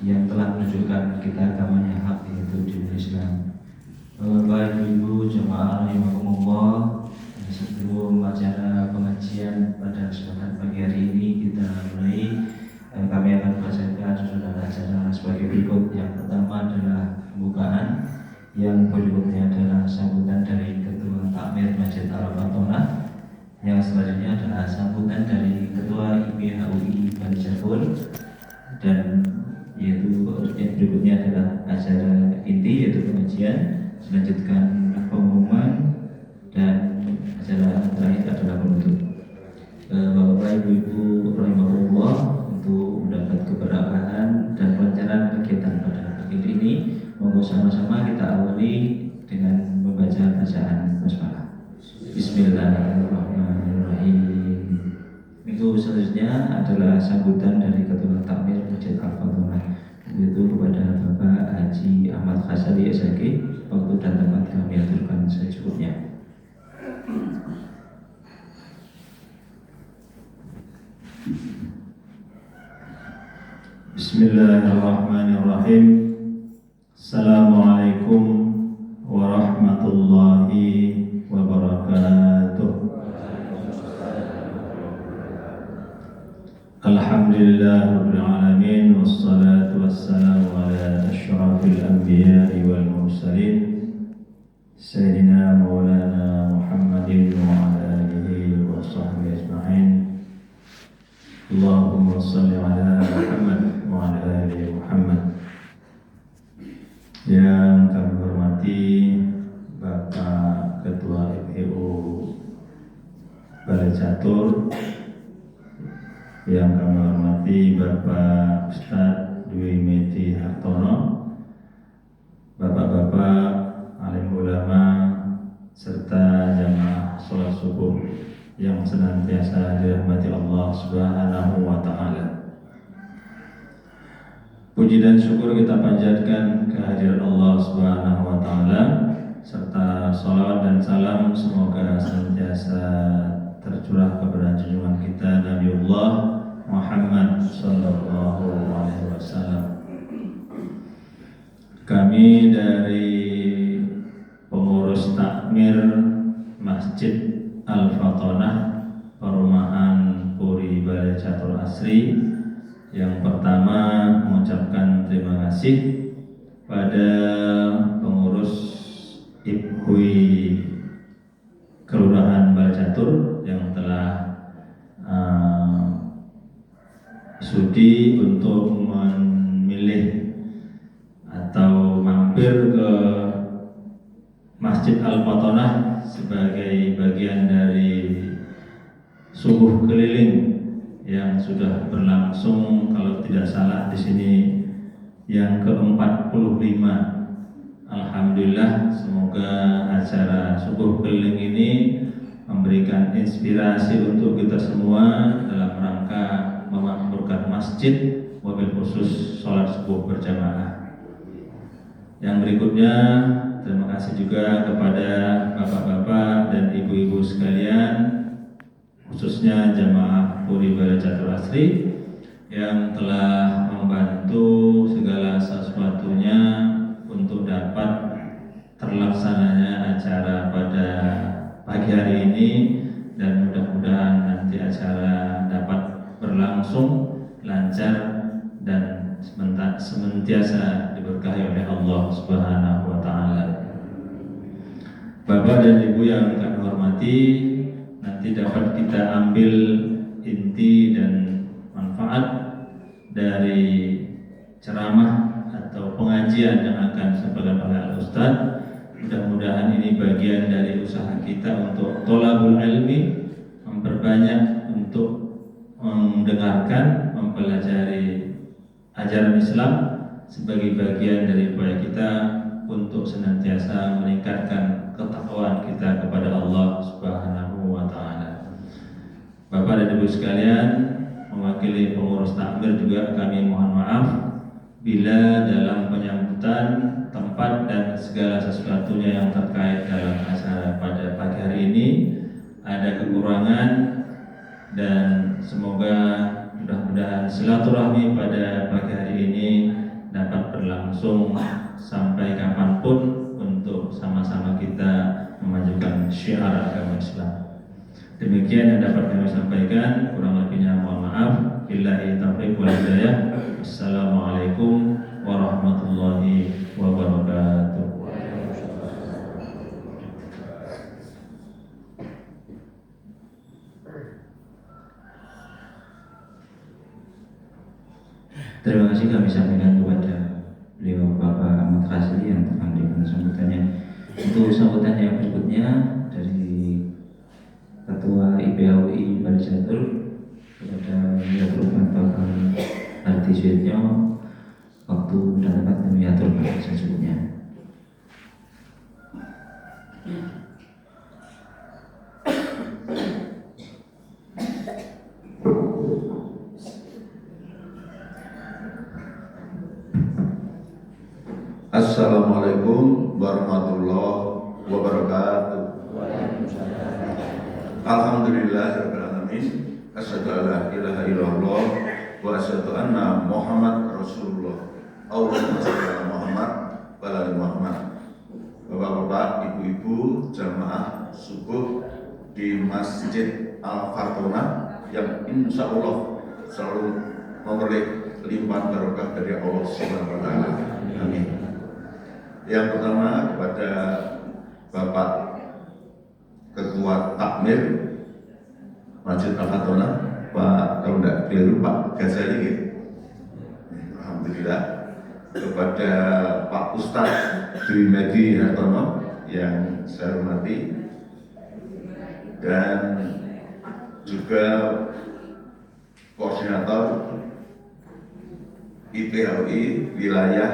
yang telah menunjukkan kita agama yang hak, yaitu dinul Islam. Bapak Ibu jemaah rahimakumullah, sebelum acara pengajian pada kesempatan pagi hari ini kita mulai, kami akan membacakan susunan acara sebagai berikut. Yang pertama adalah pembukaan, yang berikutnya adalah sambutan dari Ketua Takmir Masjid Al-Fatonah, yang selanjutnya adalah sambutan dari Ketua IPHUI Bali Jatul, dan yang berikutnya adalah acara inti yaitu pengajian, selanjutkan pengumuman, dan acara terakhir adalah penutup. Bapak Ibu rahimahullah, untuk mendapat keberkahan dan kelancaran kegiatan pada pagi ini, monggo sama-sama kita awali dengan membaca bacaan basmalah. Bismillahirrahmanirrahim. Itu selanjutnya adalah sambutan dari Ketua Takmir Masjid Al-Fatonah, yaitu kepada Bapak Haji Ahmad Khasali SHG. Waktu dan tempat kami aturkan secukupnya. Bismillahirrahmanirrahim. Assalamualaikum warahmatullahi wabarakatuh. Alhamdulillahirabbil alamin, wassalatu wassalamu ala asyrafil anbiya'i wal mursalin sayyidina maulana Muhammadin wa ala alihi wa sahbihi ajma'in. Allahumma shalli ala Muhammad wa ala ali Muhammad. Yang kami hormati Bapak Ketua IPU Bali Jatul, yang kami hormati Bapak Ustadz Dwi Meti Hartono, Bapak-bapak alim ulama, serta jamaah sholat subuh yang senantiasa dirahmati Allah Subhanahu wa Ta'ala. Puji dan syukur kita panjatkan kehadiran Allah Subhanahu wa Ta'ala, serta salawat dan salam semoga senantiasa tercurah kepada junjungan kita Nabiullah Muhammad sallallahu alaihi wasallam. Kami dari pengurus takmir Masjid Al-Fatonah Perumahan Puri Bali Jatul Asri, yang pertama mengucapkan terima kasih pada pengurus IPHUI Kelurahan Bali Jatul yang telah sudi untuk memilih atau mampir ke Masjid Al-Fatonah sebagai bagian dari subuh keliling yang sudah berlangsung, kalau tidak salah di sini yang ke-45. Alhamdulillah, semoga acara subuh keliling ini memberikan inspirasi untuk kita semua dalam rangka memakmurkan masjid, wabil khusus sholat subuh berjamaah. Yang berikutnya, terima kasih juga kepada bapak-bapak dan ibu-ibu sekalian, khususnya jamaah Puri Bali Jatul Asri, yang telah membantu segala sesuatunya untuk dapat terlaksananya acara pada pagi hari ini, dan mudah-mudahan nanti acara dapat berlangsung lancar dan senantiasa diberkahi oleh Allah Subhanahu wa Ta'ala. Bapak dan Ibu yang kami hormati, nanti dapat kita ambil inti dan manfaat dari ceramah atau pengajian yang akan disampaikan oleh Al-Ustaz. Mudah-mudahan ini bagian dari usaha kita untuk tholabul ilmi, memperbanyak untuk mendengarkan, mempelajari ajaran Islam sebagai bagian dari upaya kita untuk senantiasa meningkatkan ketakwaan kita kepada Allah Subhanahu wa Ta'ala. Bapak dan Ibu sekalian, mewakili pengurus takmir juga kami mohon maaf bila dalam penyambutan tempat dan segala sesuatunya yang terkait dalam acara pada pagi hari ini ada kekurangan, dan semoga mudah-mudahan silaturahmi pada pagi hari ini berlangsung sampai kapanpun untuk sama-sama kita memajukan syiar agama Islam. Demikian yang dapat kami sampaikan, kurang lebihnya mohon maaf. Billahi taufiq wal hidayah. Assalamualaikum warahmatullahi wabarakatuh. Terima kasih kami sampaikan kepada beliau Bapak Ahmad Khazali yang telah memberikan sambutannya. Untuk sambutan yang berikutnya dari Ketua IPAUI Bali Catur kepada beliau Bapak Harti Suyitnyo, waktu dan tempat kami atur pada secukupnya. Assalamualaikum warahmatullahi wabarakatuh. Alhamdulillahirabbil alamin. Asyhadu an la ilaha illallah wa asyhadu anna Muhammad Rasulullah. Allahumma shalli ala Muhammad wa ala ali Muhammad. Bapak-bapak, ibu-ibu, jamaah subuh di Masjid Al-Fartona yang insya Allah selalu memperoleh limpahan barokah dari Allah Subhanahu wa taala. Amin. Yang pertama kepada Bapak Ketua Takmir Masjid Al-Fatona, Pak, kalau tidak keliru Pak Ghazali ya. Alhamdulillah. Kepada Pak Ustadz Dwi Medi Hartono yang saya hormati, dan juga koordinator IPAUI wilayah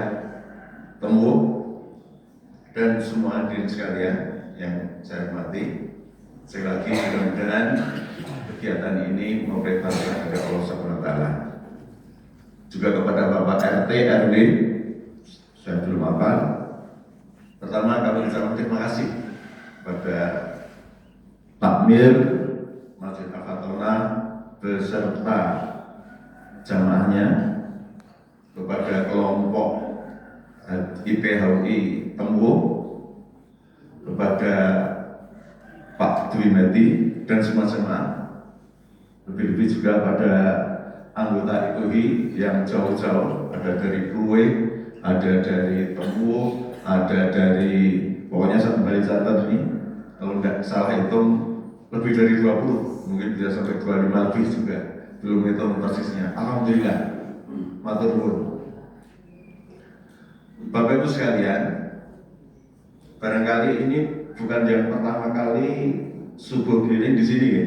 Tembok, dan semua hadirin sekalian yang saya hormati. Sekali lagi mudah-mudahan kegiatan ini memberi berkah dari Allah Subhanahu wa taala. Juga kepada Bapak RT RW, saya belum hafal. Pertama kami ucapkan terima kasih kepada Takmir Masjid Al-Fatona beserta jamaahnya, kepada kelompok IPAUI Tembok, kepada Pak Dwi Medi dan semua jemaah, lebih-lebih juga pada anggota IPAUI yang jauh-jauh, ada dari Kluwe, ada dari Tembok, ada dari pokoknya satu Bali Catur ini, kalau tidak salah hitung lebih dari 20, mungkin bisa sampai 25 lebih juga, belum hitung persisnya. Alhamdulillah, matur nuwun. Bapak Ibu sekalian, barangkali ini bukan yang pertama kali subuh keliling di sini ya.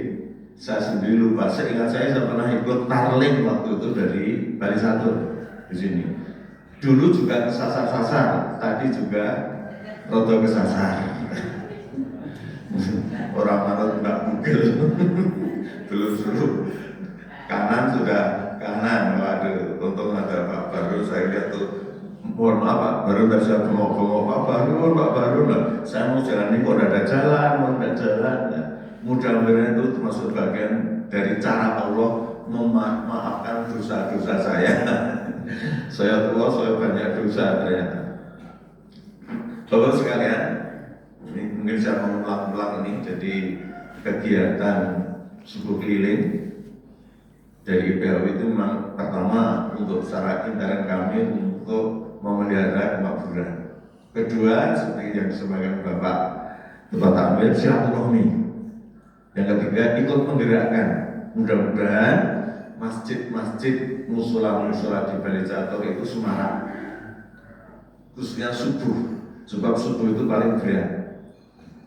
Saya sendiri lupa. Seingat saya pernah ikut tarling waktu itu dari Bali Catur di sini. Dulu juga kesasar-sasar, tadi juga rodo kesasar. Orang manut Mbak Mugil belum suruh kanan sudah kanan. Waduh, untung ada Pak Baru, saya lihat tuh. Mohon maaf Pak Baru, tidak bisa bengok-bengok Pak Baru lah. Saya mau jalan ini kok ada jalan, mau tidak jalan. Mudah-mudahan itu termasuk bagian dari cara Allah memaafkan dosa-dosa saya. Saya tua, saya banyak dosa ternyata. Bapak sekalian, ini mungkin saya mengulang-ulang ini, jadi kegiatan subuh keliling dari IPAUI itu memang pertama untuk secara intern kami untuk memelihara kemakmuran. Kedua, seperti yang disampaikan Bapak Ketua Takmir, silaturahmi. Yang ketiga, ikut menggerakkan. Mudah-mudahan masjid-masjid, musola-musola di Bali Catur itu semarak, khususnya subuh. Sebab subuh itu paling berat.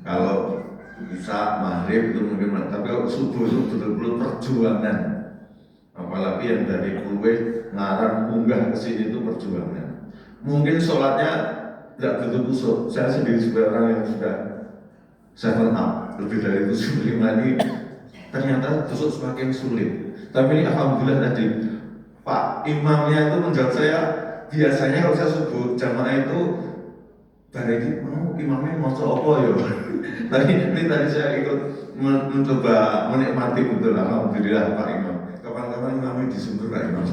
Kalau bisa maghrib itu mungkin, tapi kalau subuh itu betul-betul perjuangan. Apalagi yang dari Kluwe ngarang munggah ke sini itu perjuangan. Mungkin sholatnya tidak begitu kusuk. Saya sendiri sebagai orang yang sudah 7 up, lebih dari 75 ini, ternyata kusuk semakin sulit. Tapi ini alhamdulillah tadi Pak imamnya itu menjawab saya, biasanya kalau saya subuh jamaah itu bareng mau imamnya mau apa ya. Tapi ini tadi saya ikut mencoba menikmati betul, alhamdulillah Pak Imam. Kapan-kapan imamnya disembur Pak Imam.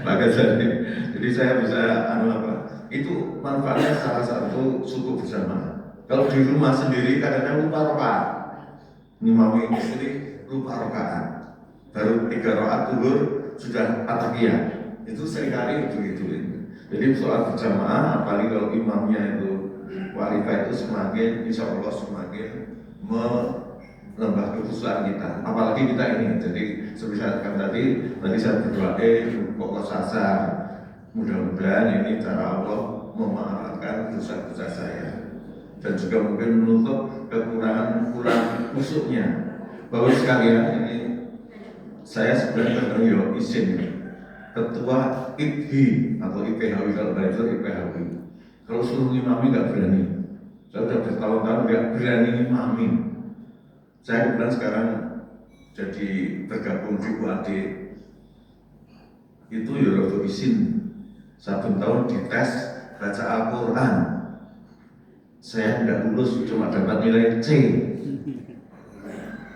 Maka jadi saya bisa apa itu manfaatnya salah satu suku bersama. Kalau di rumah sendiri kadang-kadang lupa rokaat, ngimami istri lupa rokaat, baru 3 rakaat zuhur sudah ataqiyah. Itu seringkali begitu. Jadi sholat berjamaah, apalagi kalau imamnya itu walifah, itu semakin insya Allah semakin menambah kekhusyuan kita. Apalagi kita ini, jadi sebisaan tadi saya berdoa pokok sasar. Mudah-mudahan ini cara Allah memaafkan dosa-dosa saya dan juga mungkin menutup kekurangan musuhnya. Bapak sekalian, ini saya sebenarnya terdengar izin ketua IPHI atau IPHWI, kalau belajar IPHWI. Kalau suruh ngimami nggak berani. Saya sudah bertahun-tahun nggak berani ngimami. Saya kebetulan sekarang jadi bergabung di UAD. Itu ya waktu izin 1 tahun dites baca Al-Quran. Saya tidak lulus, cuma dapat nilai C.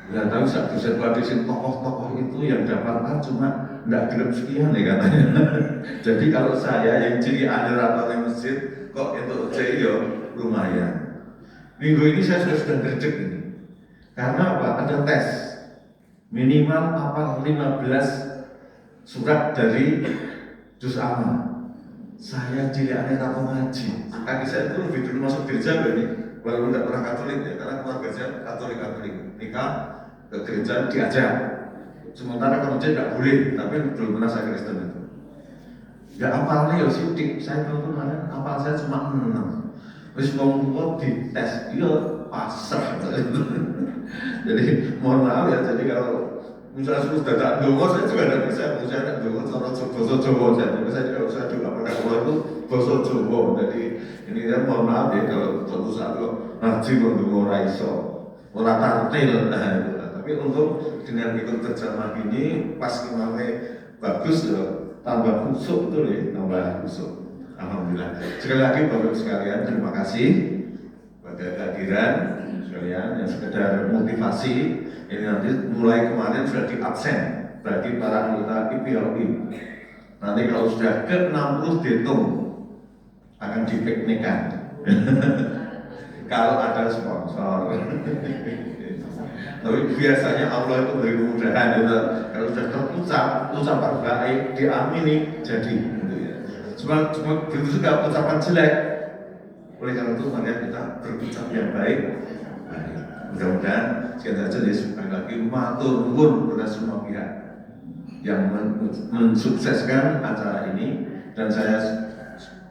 Nggak tahu saat dosen dosen tokoh-tokoh itu yang dapat A cuma tidak gelap sekian ya katanya. Jadi kalau saya yang jadi aliran oleh masjid kok itu C ya lumayan. Minggu ini saya sudah gerdek ini. Karena apa? Ada tes minimal hafal 15 surat dari juz amma. Saya cilikane tahu ngaji. Kaki saya itu lebih dulu masuk gereja ini, walaupun tidak pernah Katolik ya, karena keluarga saya Katolik. Nikah ke gereja diajak. Sementara ke masjid tidak boleh, tapi belum pernah saya Kristen itu. Ya apalnya ya sidik, saya tahu kemarin apal saya cuma 6. Terus ngomong di tes, iya pasrah. Jadi mohon maaf ya, jadi kalau misalnya sudah tak dongo, saya juga tidak bisa. Saya tidak dongo, bahasa Jawa. Saya juga pernah keluar itu bahasa Jawa. Jadi ini saya mohon maaf ya kalau suatu saat kok ngaji dongo raiso, orang tartil. Tapi untuk dengan ikut terjemah ini pas imamnya bagus ya, tambah kusuk betul ya, tambah kusuk. Alhamdulillah. Sekali lagi Bapak sekalian, terima kasih pada kehadiran sekalian yang sekedar motivasi. Ini nanti mulai kemarin sudah di absen bagi para anggota IPLI. Nanti kalau sudah ke 60 dihitung akan dipiknikan. Kalau ada sponsor. Tapi biasanya Allah itu beri kemudahan gitu. Kalau sudah terucap, ucapan baik diamini jadi gitu ya. Cuma begitu juga ucapan jelek. Oleh karena itu mari kita berucap yang baik. Mudah-mudahan sekian saja ya, sekali lagi matur nuwun kepada semua pihak yang mensukseskan acara ini, dan saya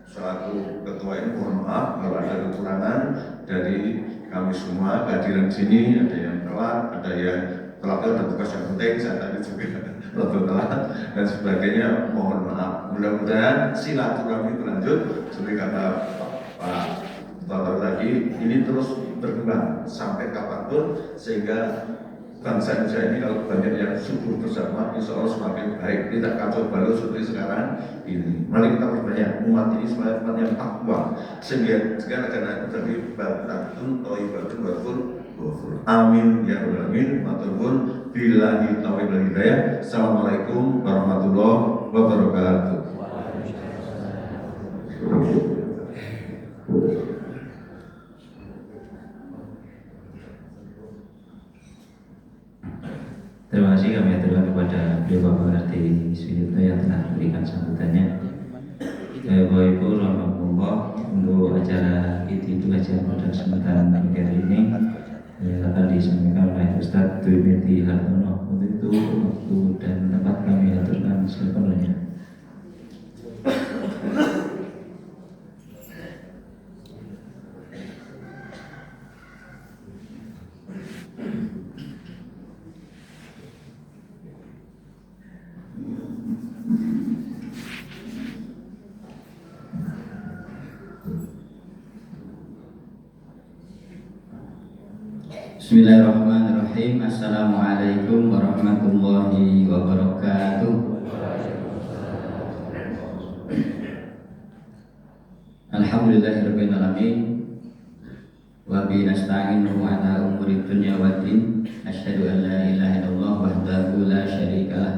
selaku ketua ini mohon maaf kalau ada kekurangan dari kami semua. Kehadiran sini ada yang telat, ada yang telat, ada tugas yang penting, saya tadi juga telat dan sebagainya, mohon maaf. Mudah-mudahan silaturahmi berlanjut seperti kata Pak Bapak tadi, ini terus berkembang sampai kapanpun, sehingga bangsa Indonesia ini kalau banyak yang subur bersama, insya Allah semakin baik, tidak kacau balau seperti sekarang ini. Mari kita perbanyak umat ini sebagai umat yang takwa, sehingga akan menjadi batatun thayyibatun wa ghafur. Amin ya rabbal alamin. Matur nuwun, billahi taufiq wal hidayah. Assalamualaikum warahmatullahi wabarakatuh. Terima kasih kami aturkan kepada beliau Bapak Arti Suyitno yang telah memberikan sambutannya. Bapak Ibu rahmatullah, untuk acara itu kajian pada kesempatan pagi hari ini akan disampaikan oleh Ustadz Dwi Meti Hartono. Untuk itu waktu dan tempat kami aturkan sepenuhnya. Bismillahirrahmanirrahim. Assalamualaikum warahmatullahi wabarakatuh. Alhamdulillahirabbil alamin. Wa bi nasta'inu ala umuri dunya waddin. Asyhadu an la ilaha illallah wahdahu la syarika lah.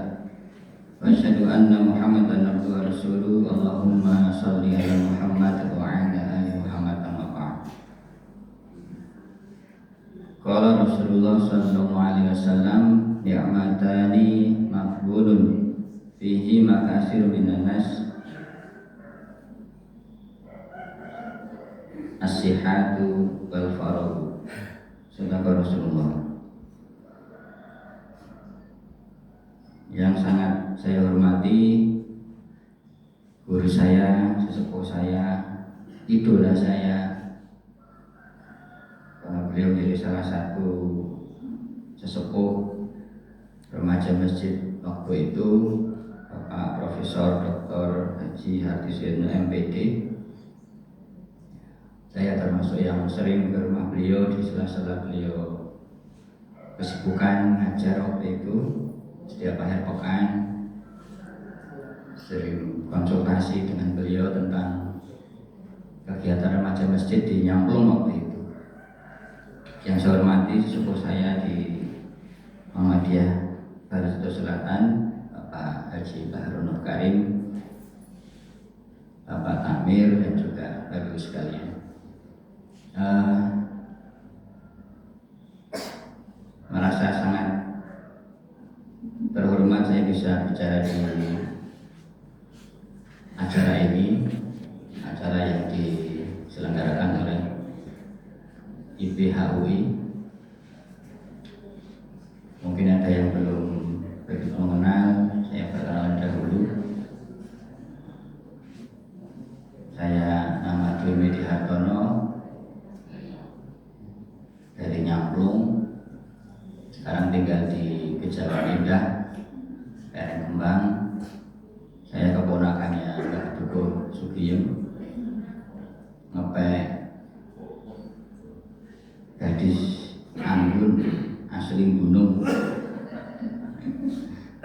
Wa asyhadu anna Muhammadan abduhu wa rasuluhu. Allahumma shalli ala Muhammad sallallahu alaihi wasallam ni'matani maqbulun fihi makasir minan nas as-sihhatu wal faragh. Sedekah Rasulullah. Yang sangat saya hormati guru saya, sesepuh saya, idola saya, karena beliau menjadi salah satu sesepuh remaja masjid waktu itu, Bapak Profesor Dr. Haji Hardisono MPD. Saya termasuk yang sering ke rumah beliau di sela-sela beliau kesibukan ngajar waktu itu. Setiap akhir pekan sering konsultasi dengan beliau tentang kegiatan remaja masjid di Nyamplung waktu itu. Yang saya hormati sesepuh saya di Muhammadiyah Barito Selatan, Bapak Haji Bahrul Nur Karim, Bapak Tamir, dan juga Bapak sekalian. Merasa sangat terhormat saya bisa bicara di acara ini, acara yang diselenggarakan oleh IPHUI. Mungkin ada yang belum begitu mengenal, saya perkenalan dahulu. Saya nama Dwi Medi Hartono dari Nyamplung, sekarang tinggal di Kejawan Indah, Kembang. Saya keponakannya Mbak Dukuh Sugiem, ngepek gadis anggun asli gunung.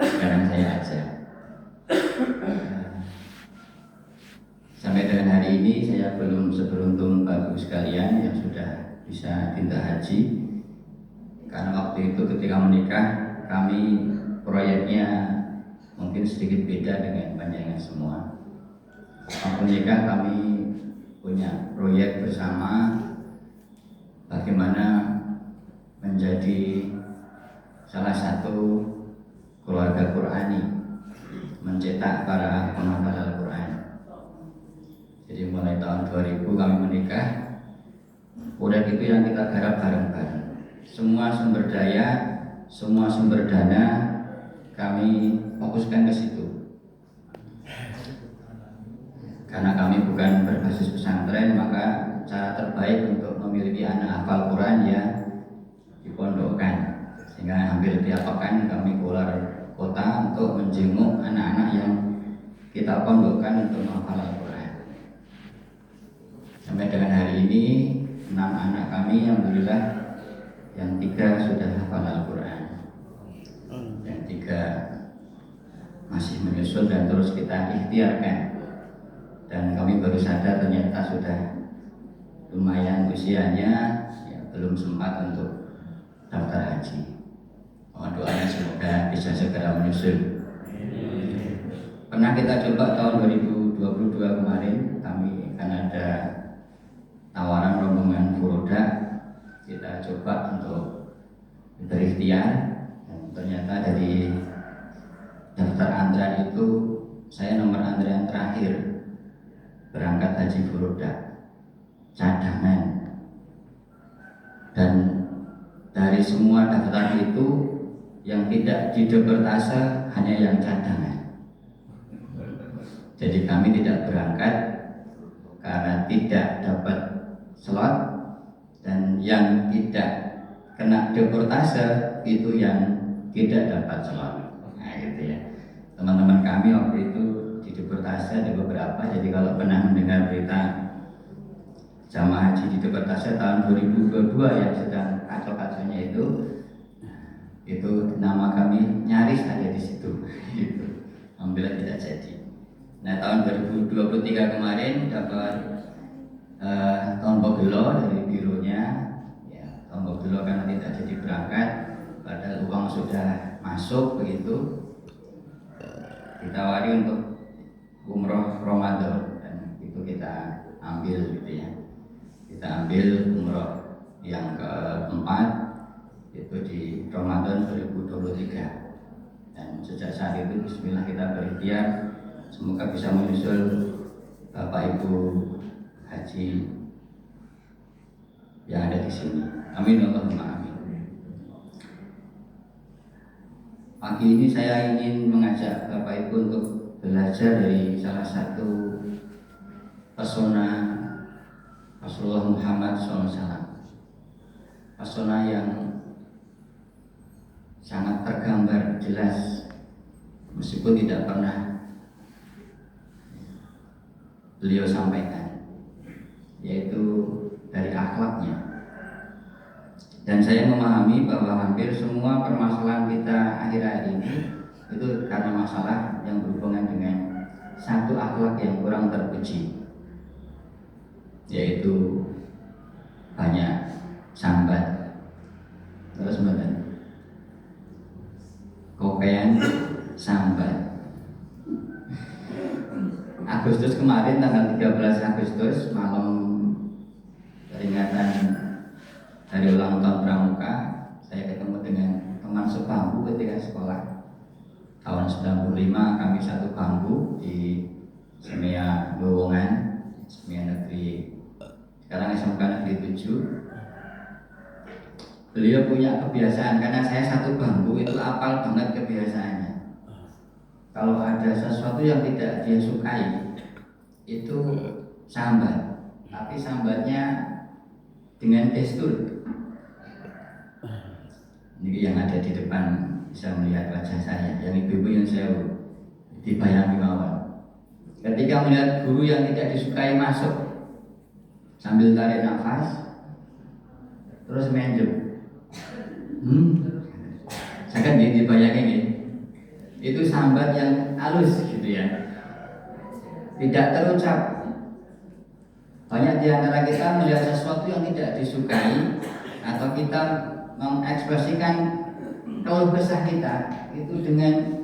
Sekarang saya ajak. Sampai dengan hari ini saya belum seberuntung Bapak sekalian yang sudah bisa tindak haji, karena waktu itu ketika menikah kami proyeknya mungkin sedikit beda dengan panjangan semua. Waktu nikah kami punya proyek bersama bagaimana menjadi salah satu keluarga Qurani, mencetak para penghafal Al-Quran. Jadi mulai tahun 2000 kami menikah. Proyek itu yang kita garap bareng-bareng. Semua sumber daya, semua sumber dana kami fokuskan ke situ. Karena kami bukan berbasis pesantren, maka cara terbaik untuk memiliki anak hafal Quran ya dipondokkan. Sehingga hampir tiap pekan kami keluar kota untuk menjenguk anak-anak yang kita pondokkan untuk menghafal Al-Quran. Sampai dengan hari ini 6 anak kami alhamdulillah yang 3 sudah hafal Al-Quran, yang 3 masih menyusun dan terus kita ikhtiarkan. Dan kami baru sadar ternyata sudah lumayan usianya, ya, belum sempat untuk daftar haji. Mohon doanya semoga bisa segera menyusul. Pernah kita coba tahun 2022 kemarin, kami kan ada tawaran rombongan Furoda, kita coba untuk berikhtiar, dan ternyata dari daftar antrean itu saya nomor antrean terakhir berangkat haji Furoda cadangan. Dan dari semua daftar itu yang tidak dideportase hanya yang cadangan. Jadi kami tidak berangkat karena tidak dapat slot, dan yang tidak kena deportase itu yang tidak dapat slot. Nah gitu ya. Teman-teman kami waktu itu dideportase ada beberapa. Jadi kalau pernah mendengar berita jamaah haji dideportase tahun 2022 yang sedang kacau-kacaunya itu nama kami nyaris ada di situ. Gitu. Alhamdulillah tidak jadi. Nah tahun 2023 kemarin dapat tombol gelo dari bironya, ya, tombol gelo karena tidak jadi berangkat, padahal uang sudah masuk begitu. Ditawari untuk umroh Ramadan, dan itu kita ambil gitu ya. Kita ambil umroh yang keempat itu di Ramadan 2023. Dan sejak saat itu bismillah kita berikhtiar semoga bisa menyusul Bapak Ibu Haji yang ada di sini. Amin Allahumma amin. Pagi ini saya ingin mengajak Bapak Ibu untuk belajar dari salah satu pesona Rasulullah Muhammad SAW. Pesona yang sangat tergambar jelas meskipun tidak pernah beliau sampaikan, yaitu dari akhlaknya. Dan saya memahami bahwa hampir semua permasalahan kita akhir-akhir ini itu karena masalah yang berhubungan dengan satu akhlak yang kurang terpuji, yaitu banyak sambat, terus kemudian kopean, sambat. Agustus kemarin tanggal 13 Agustus malam peringatan hari ulang tahun Pramuka, saya ketemu dengan teman sebangku ketika sekolah. Tahun 95 kami satu bangku di Semia Gowongan, Semia Negeri, sekarang SMK Negeri 7. Beliau punya kebiasaan, karena saya satu bangku itu apal banget kebiasaannya. Kalau ada sesuatu yang tidak dia sukai, itu sambat, tapi sambatnya dengan gestur. Ini yang ada di depan bisa melihat wajah saya, yang ibu-ibu yang saya dibayangi mawar. Ketika melihat guru yang tidak disukai masuk, sambil tarik nafas, terus menjem. Saya kan dibayangin ini. Itu sambat yang halus gitu ya, tidak terucap. Banyak di antara kita melihat sesuatu yang tidak disukai atau kita mengekspresikan keluh kesah kita itu dengan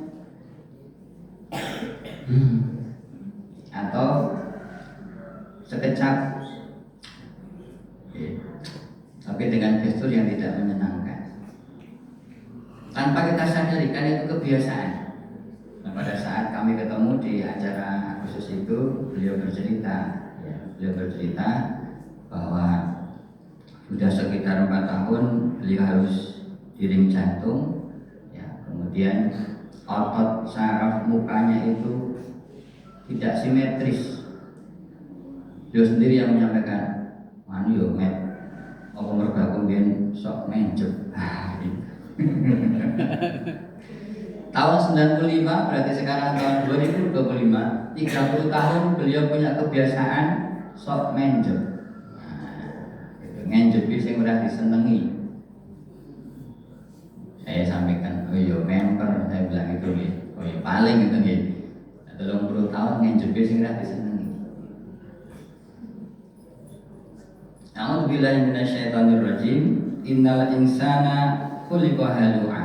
atau sekejap, tapi dengan gestur yang tidak menyenangkan, tanpa kita sadari, kan itu kebiasaan. Nah, pada saat kami ketemu di acara Agustus itu, beliau bercerita bahwa sudah sekitar 4 tahun beliau harus giring jantung, ya, kemudian otot saraf mukanya itu tidak simetris. Beliau sendiri yang menyampaikan, "Manu yo met, apa mergo aku mbiyen sok menjep." Tahun 95 berarti sekarang tahun 2025, 30 tahun beliau punya kebiasaan sok menjep. Ngenjep sing ora disenengi. Saya sampaikan, "Oh iya member," saya bilang itu nggih. "Oh iya paling itu nggih. 30 tahun ngenjep sing ora disenengi." A'udzubillahi minasyaitonirrajim. Innal insana khuliqa halu'a.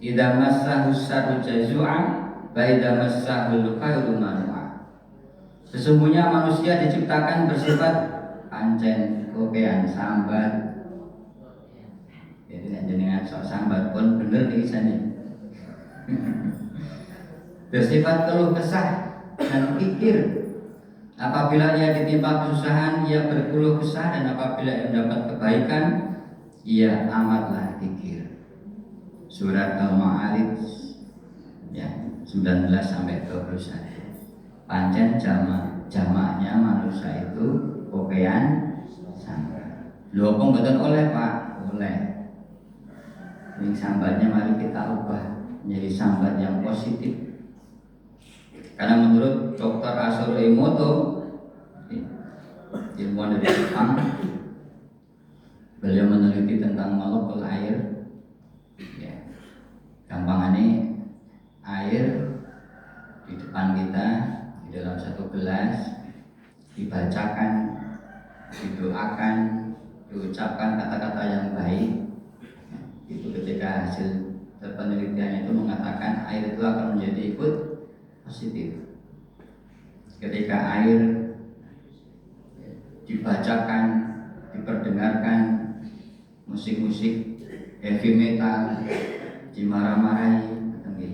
Idza massahu syarru jazua, wa idza massahu khairu manua. Sesungguhnya manusia diciptakan bersifat pancen kokean sambat. Jadi jenengan sok sambat pun bener iki sane. Bersifat keluh kesah dan kikir. Apabila ia ditimpa kesusahan, ia berkeluh kesah, dan apabila ia mendapat kebaikan, ia amatlah kikir. Surat Al-Ma'arij ya 19 sampai 21. Pancen jamaknya manusia itu kokean sambat. Lho kok mboten oleh Pak? Oleh. Ini sambatnya mari kita ubah menjadi sambat yang positif. Karena menurut Dr. Asur Emoto, ilmuwan dari Jepang, beliau meneliti tentang molekul air. Ya, gampangannya air di depan kita di dalam satu gelas dibacakan, didoakan, diucapkan kata-kata yang baik. Itu ketika hasil penelitian itu mengatakan air itu akan menjadi ikut positif. Ketika air dibacakan, diperdengarkan musik-musik heavy metal, dimarah-marahi, nggih.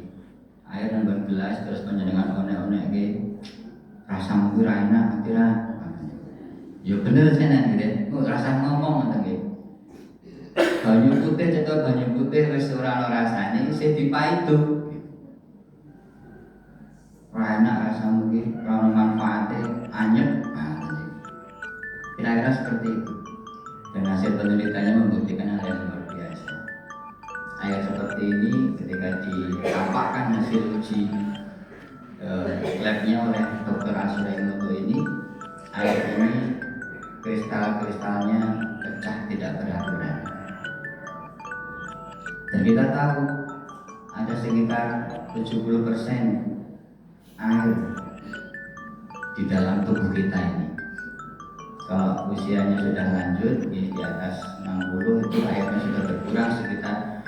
Air nang gelas terus panjenengan onek-onek nggih. Rasamu kuwi ra enak, kira. Ya bener tenan gitu. Kok rasa ngomong ngoten nggih. Banyu putih cetok banyu putih wis ora ana rasane, isih dipaidu. Ora enak rasamu iki, ora ana manfaate, anyep. Kira-kira seperti itu. Dan hasil penelitiannya membuktikan hal yang luar biasa. Air seperti ini ketika ditampakkan hasil uji labnya oleh Dr. Asura Inoto ini, air ini kristal-kristalnya pecah tidak beraturan. Dan kita tahu ada sekitar 70% air di dalam tubuh kita ini. Kalau usianya sudah lanjut di atas 60 itu airnya sudah berkurang sekitar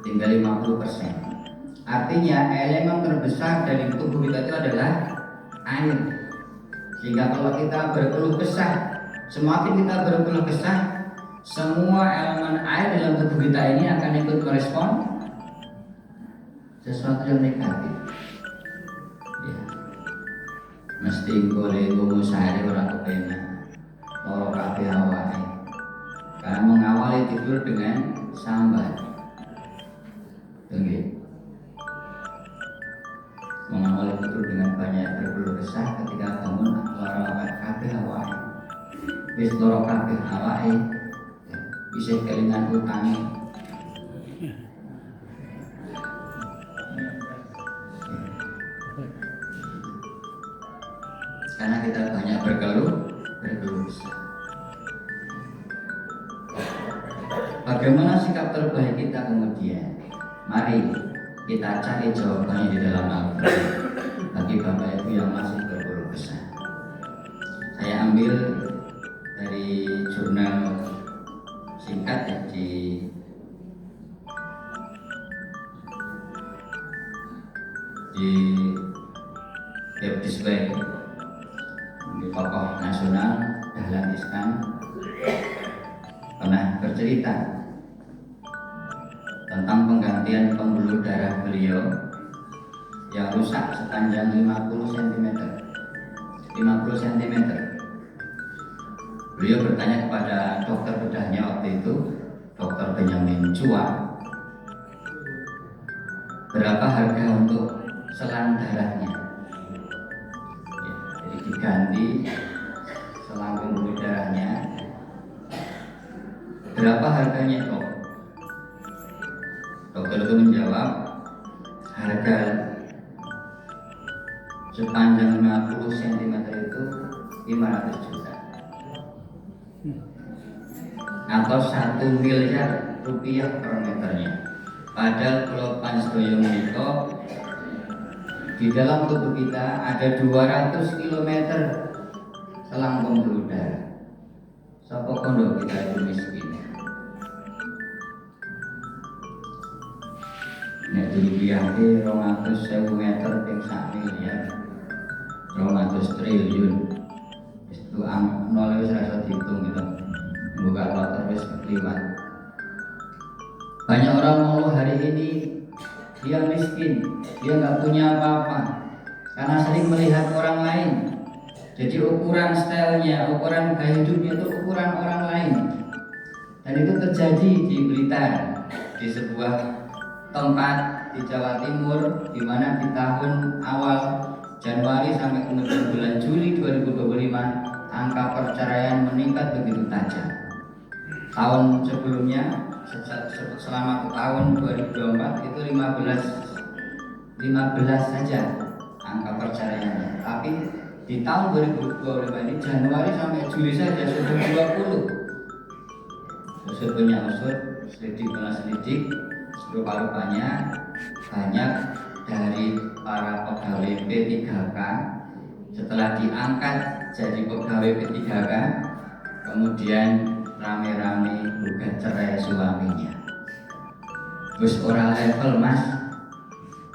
tinggal 50%. Artinya elemen terbesar dari tubuh kita itu adalah air. Sehingga kalau kita berkeluh kesah, semakin kita berkeluh kesah, semua elemen air dalam tubuh kita ini akan ikut merespon sesuatu yang negatif. Ya. Mesti boleh ngomong sehari orang kepenak. Loro kabeh awake. Karena mengawali tidur dengan sambat. Nggih. Mengawali tidur dengan banyak berkeluh kesah, ketika bangun loro kabeh awake. Wis loro kabeh awake. Bisa kelingan utange. Karena kita banyak berkeluh kesah. Bagaimana sikap terbaik kita kemudian? Mari kita cari jawabannya di dalam Al-Quran. Bagi Bapak Ibu yang masih berkeluh kesah, saya ambil dari jurnal singkat ya, di web display di tokoh nasional Dahlan Iskan pernah bercerita tentang penggantian pembuluh darah beliau yang rusak sepanjang 50 cm. Beliau bertanya kepada dokter bedahnya waktu itu, Dr. Benjamin Chua, berapa harga untuk selang darahnya? Ya, jadi diganti selang pembuluh darahnya. Berapa harganya, Dok? Dokter itu menjawab, harga sepanjang 50 cm itu 500 juta atau 1 miliar rupiah per meternya. Padahal kalau pansedoyo menika di dalam tubuh kita ada 200 km selang pembuluh darah. Sapa kondo kita itu miskin. Nek dirupiahke 200.000 meter ping 1 miliar 200 triliun. Itu nol wis rasa dihitung gitu. Buka kloter wis kliwat. Banyak orang mengeluh hari ini dia miskin, dia nggak punya apa-apa karena sering melihat orang lain. Jadi ukuran stylenya, ukuran gaya hidupnya itu ukuran orang lain. Dan itu terjadi di Blitar, di sebuah tempat di Jawa Timur, di mana di tahun awal Januari sampai kemudian bulan Juli 2025 angka perceraian meningkat begitu tajam. Tahun sebelumnya selama tahun 2024 itu 15 saja angka perceraiannya. Tapi di tahun 2025 ini Januari sampai Juli saja sudah 20. Usut punya usut, selidik punya selidik, rupa-rupanya banyak dari para pegawai P3K setelah diangkat jadi pegawai P3K kemudian rame-rame gugat cerai suaminya. Terus orang level, Mas,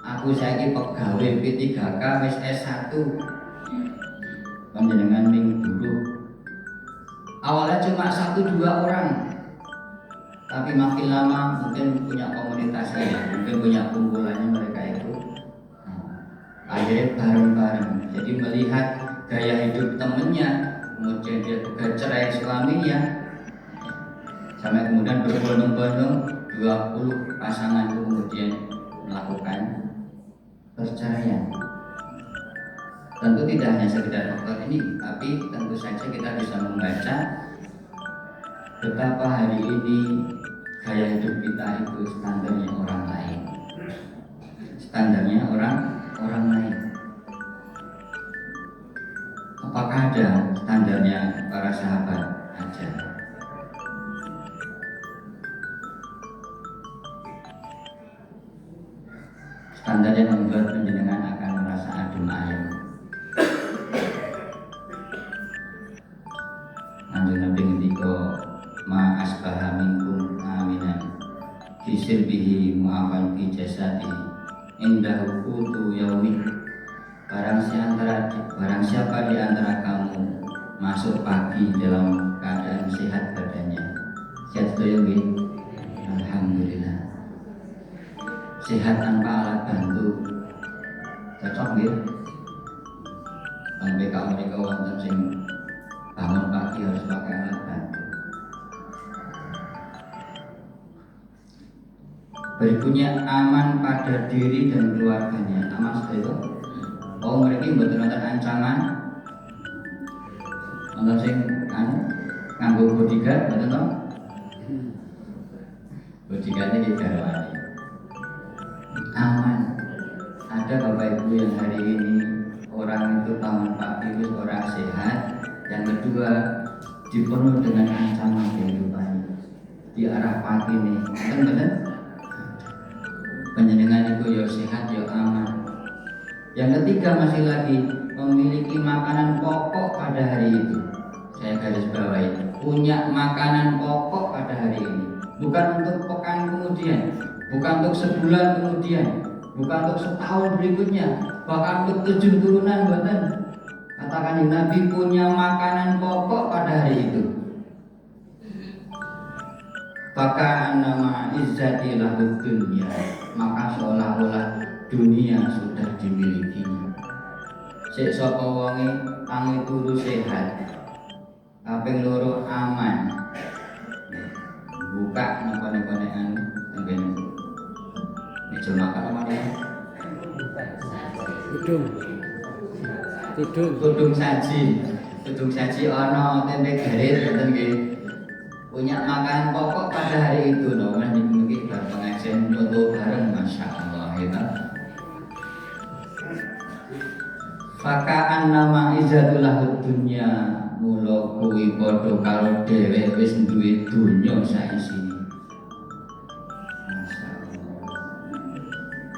aku saiki pegawai P3K wis S1 panjenengan ning dulu. Awalnya cuma 1-2 orang Tapi makin lama mungkin punya komunitasnya, mungkin punya kumpulannya mereka itu. Akhirnya bareng-bareng. Jadi melihat gaya hidup temennya, kemudian dia juga cerai suaminya, sampai kemudian berbondong-bondong 20 pasangan itu kemudian melakukan perceraian. Tentu tidak hanya sekedar faktor ini, tapi tentu saja kita bisa membaca betapa hari ini gaya hidup kita itu standarnya orang lain. Standarnya orang lain. Apakah ada standarnya para sahabat? Ada. Standar yang membuat penjenengan akan merasa adem ayem. Kanjeng Nabi ngendika ma asbaha minkum aminan fi sirbihi mu'afan fi jasadi indahu qutu yaumi. Barang siapa di antara kamu masuk pagi dalam keadaan sehat badannya, sehat yaumi, alhamdulillah. Sehat tanpa alat bantu, cocok nggih? Sampai kamu mereka wonten sing bangun pagi harus pakai alat bantu. Berikutnya aman pada diri dan keluarganya. Aman seperti itu. Oh mereka betul-betul ancaman. Untuk sing nganggo bodyguard, betul toh? Bodyguardnya kita rawani. Aman. Ada bapak ibu yang hari ini orang itu bangun pagi itu orang sehat. Yang kedua dipenuhi dengan ancaman kehidupan di arah pagi nih, kan benar? Penjenengan itu ya sehat ya aman. Yang ketiga masih lagi memiliki makanan pokok pada hari itu. Saya garis bawahi, punya makanan pokok pada hari ini. Bukan untuk pekan kemudian, bukan untuk sebulan kemudian, bukan untuk setahun berikutnya, bahkan untuk 7 turunan buatan. Katakan Nabi punya makanan pokok pada hari itu. Maka nama izzati lahud dunya, maka seolah-olah dunia sudah dimilikinya. Sik sapa wonge tangi turu sehat, kaping loro aman. Buka napa-napanekan tenggen meja makan apa ya? Tudung saji ana tempe garis ngoten nggih. Punya makanan pokok pada hari itu no, mungkin bar pengajian foto bareng, masya Allah ya. Fakaan nama izatullah dunya, mula kuwi padha karo dhewe wis duwe dunya saisine. Masya Allah.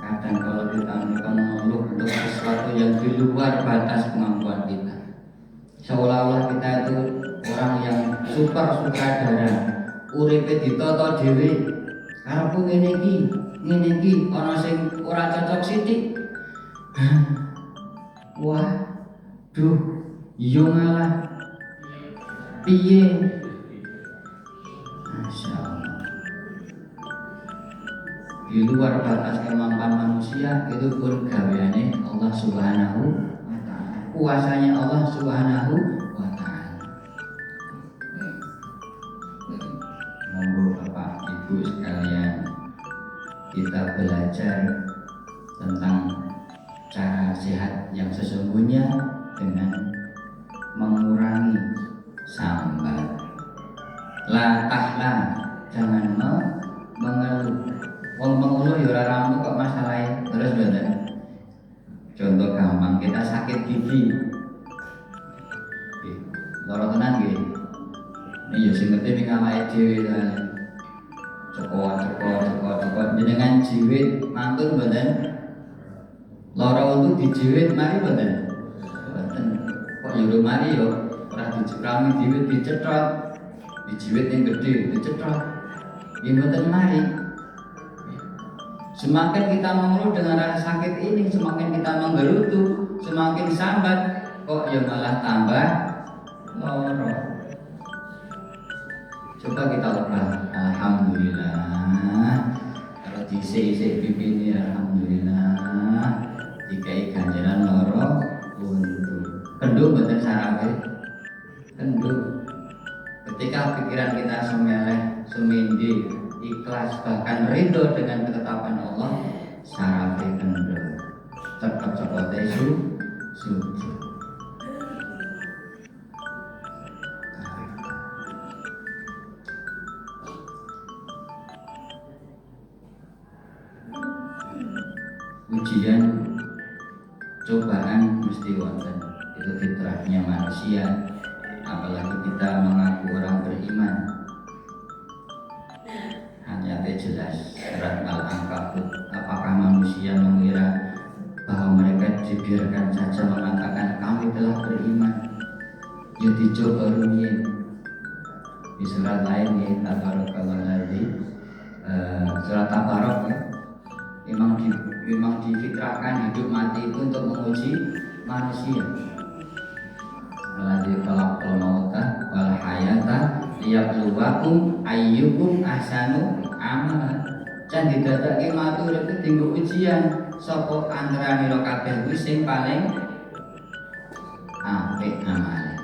Kadang kalau kita mengeluh untuk sesuatu yang di luar batas kemampuan kita, seolah-olah kita itu orang yang super sutradara, uripe ditata dhewe. Karepku ngene iki, ana sing ora cocok sithik. Wah, duh, yo ngalah. Piye? Masya Allah. Di luar batas kemampuan manusia itu pun gaweane Allah Subhanahu wa ta'ala. Kuasanya Allah Subhanahu wa ta'ala. Monggo Bapak Ibu sekalian, kita belajar tentang cara sehat yang sesungguhnya dengan mengurangi sambat. La tahla, jangan mengeluh. Wong mengeluh ya ora ramu kok masalahe. Terus mboten. Contoh gampang, kita sakit gigi. Nggih. Lara tenan nggih. Ini ya sing ngerti ning awake dhewe ta. Cekot. Jenengan jiwit mantun mboten? Lara untuk dijiwit mari mboten? Mboten. Kok yo mari yo ora dicekrami diwit dicetrot. Dijiwit yang gede dicetrot. Nggih mboten mari. Semakin kita mengeluh dengan rasa sakit ini, semakin kita menggerutu, semakin sambat, kok ya malah tambah loro. Coba kita ubah. Alhamdulillah. Kalau diisi-isi pipi ini alhamdulillah. Dikai ganjaran loro untuk kendung betul sarape. Kendung. Ketika pikiran kita semeleh, semindi, ikhlas bahkan ridho dengan ketetapan Allah, sarape kendung. Cepat-cepat sujud. Ujian, cobaan mesti wonten, itu fitrahnya manusia. Apalagi kita mengaku orang beriman. Hanya jelas surat Al-Ankabut. Apakah manusia mengira bahwa mereka dibiarkan saja mengatakan kami telah beriman? Ya dicoba rumiyin. Di surat lain ya Tabarakalladzi, surat Tabarak ya. Memang difitrahkan hidup mati itu untuk menguji manusia. Alladzi khalaqal mauta wal hayata liyabluwakum ayyukum ahsanu amala. Jan didadake mati urip dienggo ujian sapa antarané ro kabeh kuwi sing paling apik amale.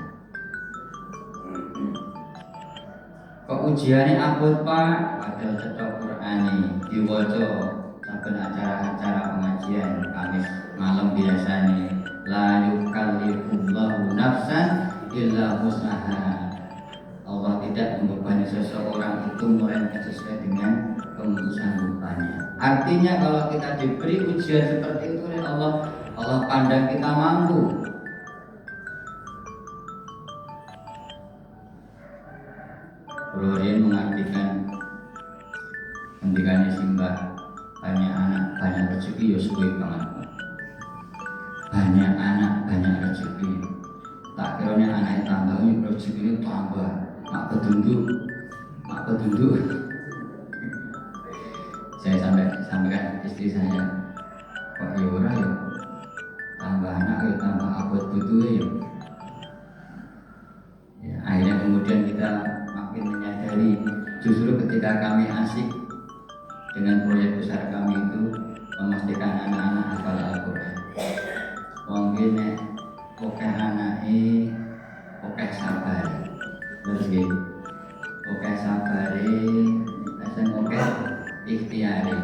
Kok ujiane abot Pak? Padahal cetok Qur'ane diwaca saben acara-acara pengajian Kamis malam biasanya. La yukallifullahu nafsan illa wus'aha. Allah tidak membebani seseorang itu melainkan sesuai dengan kemampuannya. Artinya kalau kita diberi ujian seperti itu oleh Allah, Allah pandang kita mampu. Kemudian mengartikan pendidikannya Simbah, banyak anak banyak rezeki ya suwe banget. Banyak anak banyak rezeki. Tak kiranya anaknya tambah rezekinya tambah. Mak pedunduk. Saya sampaikan istri saya, kok ya ora ya tambah anak ya tambah abot butuh ya. Akhirnya kemudian kita makin menyadari justru ketika kami asik dengan proyek besar kami itu memastikan anak-anak hafal Al-Quran. Mungkin oke anake oke sabar. Terus gitu. Oke sabare, asal oke ikhtiari.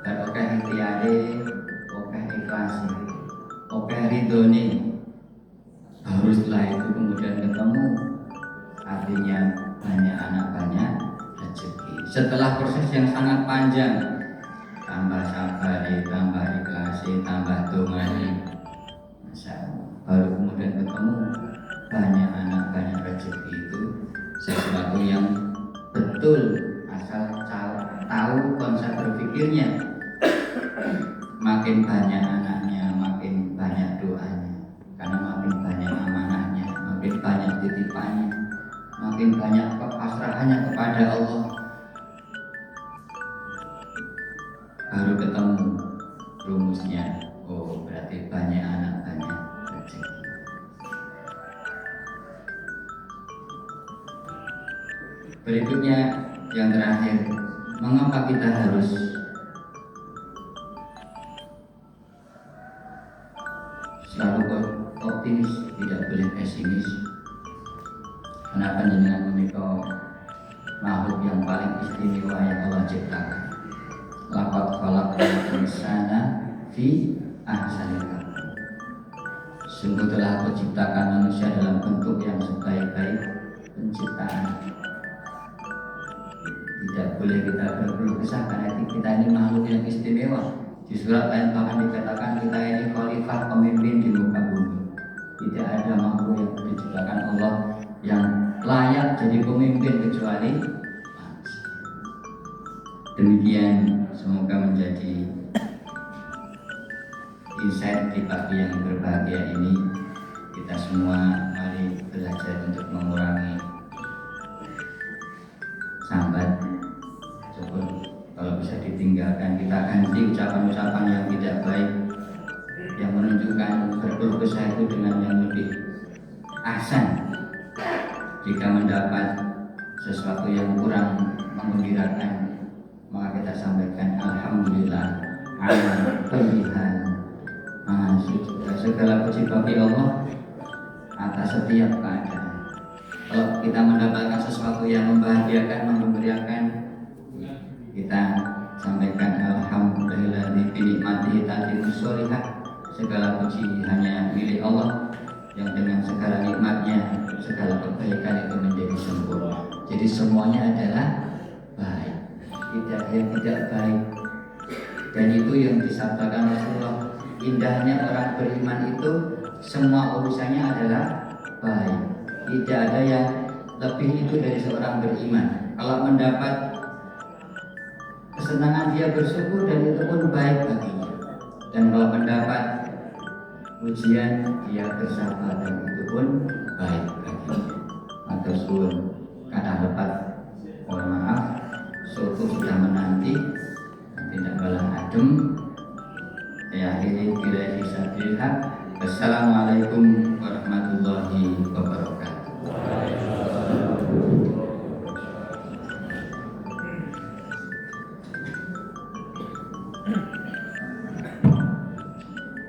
Dan oke ikhtiari, oke ikhlasi, oke ridhoni. Baru setelah itu kemudian ketemu. Artinya banyak anak banyak rezeki. Setelah proses yang sangat panjang, tambah sabar, tambah ikhlas, tambah dongani, baru kemudian ketemu banyak anak banyak rezeki. Itu sesuatu yang betul asal tahu konsep berpikirnya. Makin banyak anaknya, makin banyak doanya, karena makin banyak amanahnya, makin banyak titipannya, makin banyak pasrahannya kepada Allah. Baru ketemu rumusnya. Oh, berarti banyak anak banyak rezeki. Berikutnya yang terakhir, mengapa kita harus selalu optimis, tidak boleh pesimis? Kenapa jenengan menikah makhluk yang paling istimewa yang Allah ciptakan? Laqad khalaqnal insana fi ahsani taqwim. Sungguh telah Aku ciptakan manusia dalam bentuk yang sebaik-baik penciptaan. Tidak boleh kita berkeluh kesah karena kita ini makhluk yang istimewa. Di surat lain bahkan dikatakan kita ini khalifah, pemimpin di muka bumi. Tidak ada makhluk yang diciptakan Allah yang layak jadi pemimpin kecuali manusia. Demikian, semoga menjadi insight di pagi yang berbahagia ini. Kita semua mari belajar untuk mengurangi sambat. Syukur kalau bisa ditinggalkan, kita ganti ucapan-ucapan yang tidak baik, yang menunjukkan berkeluh kesah itu dengan yang lebih ahsan. Jika mendapat sesuatu yang kurang menggembirakan, maka kita sampaikan alhamdulillah ala kulli hal. Segala puji bagi Allah atas setiap keadaan. Kalau kita mendapatkan sesuatu yang membahagiakan, menggembirakan, kita sampaikan alhamdulillah bi nikmatihi tatimmus sholihah. Segala puji hanya milik Allah yang dengan segala nikmatnya segala kebaikan itu menjadi sempurna. Jadi semuanya adalah baik, tidak yang tidak baik. Dan itu yang disabdakan Rasulullah, indahnya orang beriman itu semua urusannya adalah baik. Tidak ada yang lebih itu dari seorang beriman. Kalau mendapat kesenangan dia bersyukur dan itu pun baik baginya. Dan kalau mendapat ujian dia bersabar dan itu pun baik baginya. Matur suwun kata lepat, mohon maaf, soto sudah menanti, tidak balang adem. Saya akhiri bila hisabilillah. Wassalamualaikum warahmatullahi wabarakatuh.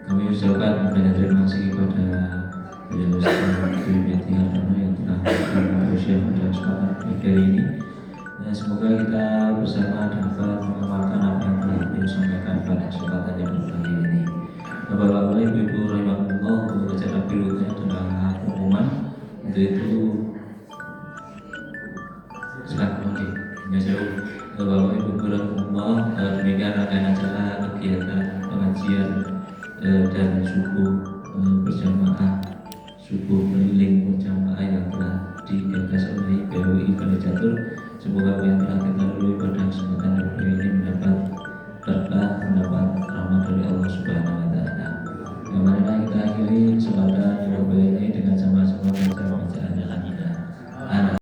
Kami ucapkan banyak terima kasih kepada beliau Ustaz Yati Hartono yang telah berusia pada kesempatan pagi hari ini. Dan semoga kita bersama dapat mengamalkan apa yang telah beliau sampaikan pada kesempatan yang pagi ini. Bapak-bapak, ibu-ibu rahimahullah, baca dahulu adalah pengumuman. Untuk itu silakan jauh. Bapak-bapak, ibu-ibu rahimahullah, demikian rangkaian acara kegiatan pengajian dan subuh berjamaah, subuh keliling berjamaah yang telah digagas oleh PUI Bali Catur. Semoga apa yang telah kita lalui pada kesempatan ini mendapat